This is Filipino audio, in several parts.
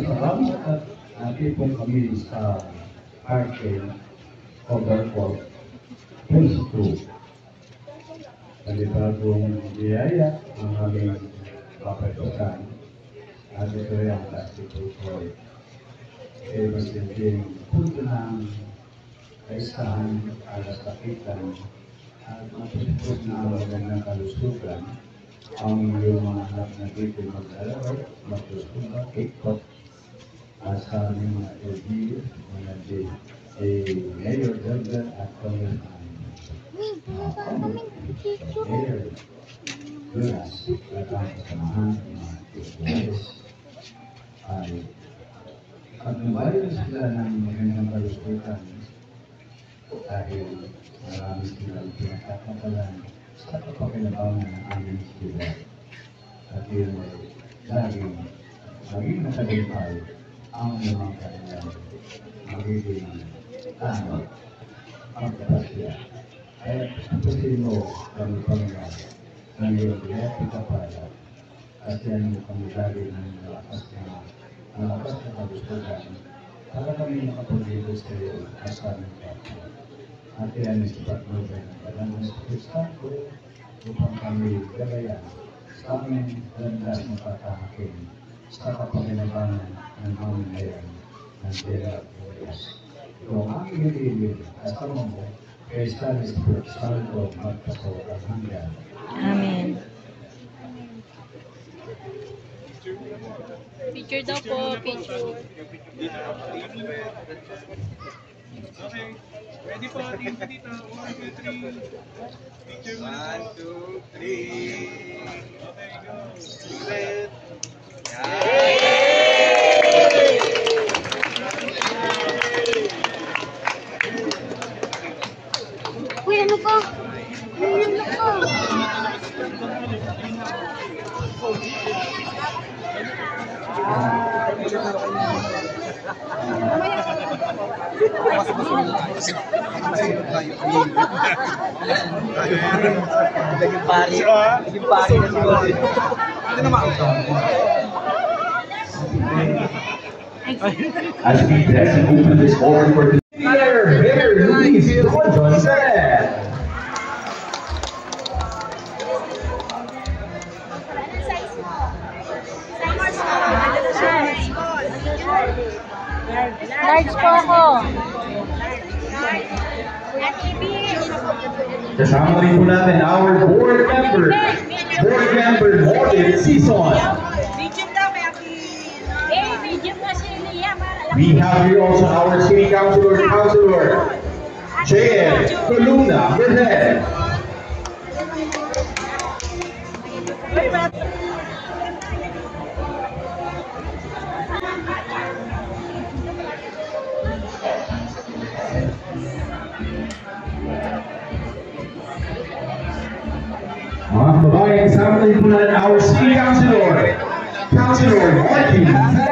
salamat at tipong kami sa Parking Overcourt Phase 2. Panibagong biyaya ang aming kapatusan at ito yung Hospital Court. Kaya magiging punto ng kaisahan, alasakitan at matutup na magandang kalusugan ang iyong mga anak na dito mag-alaway, matutupa, ikot sa aming mga LGU, mga Mayor Delga at Congressman Mayor Lunas at ang kasamahan ng mga TPS ay pagnubayan sila ng magandang kalusugan dahil marami silang pinagkakatalan sa kapakinabangan ng aming sila. At yun ay maging natagumpay ang mga kanilang magiging tama ang kapasya. Kaya patusin mo kami Panginoon ng iyong pinapitapalat at yan mo kami lagi ng malakas na kalusugan para kami makapagigil sa iyo at sa aming kapwa. At yan ay ipagmulay ng Banal na Espiritu upang kami gabayan sa aming landas na pagkakakin sa kapakinabangan ng aming ngayon ng Dela Glorias. Ito ang aming hinihiling kasama mo kay San Espiritu Santo magpasawalang hanggan. Amen. Picture daw po, picture. Okay. Ready po, team dito. 1, 2, 3. Picture 1, 2, 3. Okay, go. Ulit. Uy, ano ka? Ano ka? Naging pari na siguro. Ano naman ito? As we bless and open this forward for the very least, John said. Large po ako. Kasama rin po natin our board member Morgan Season. We have here also our city councilor, J.M. Columna Merced. Mga kababayan, kasama rin po natin our city councilor, Martin Merced.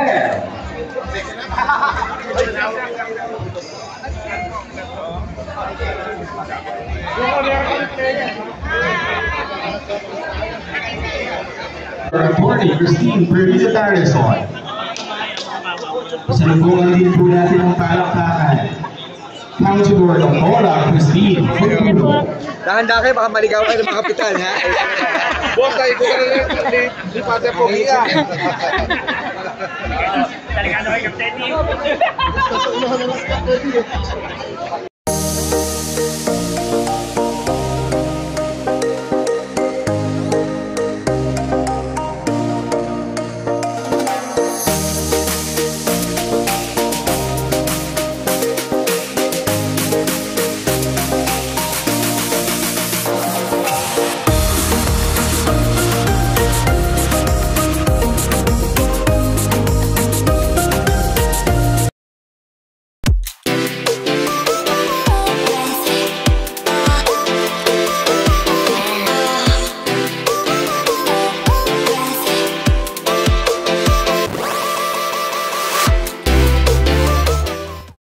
Attorney Christine Perisa Tarison. Pasalubungan din po natin ang palakpakan. Councilor Dr. Christine Perisa. Dahan-dahan kayo, baka maligaw kayo ng mga kapitan, ha? Boss, tayo ko ka na lipate po hiya. Talaga ano kayo, Kapiteni?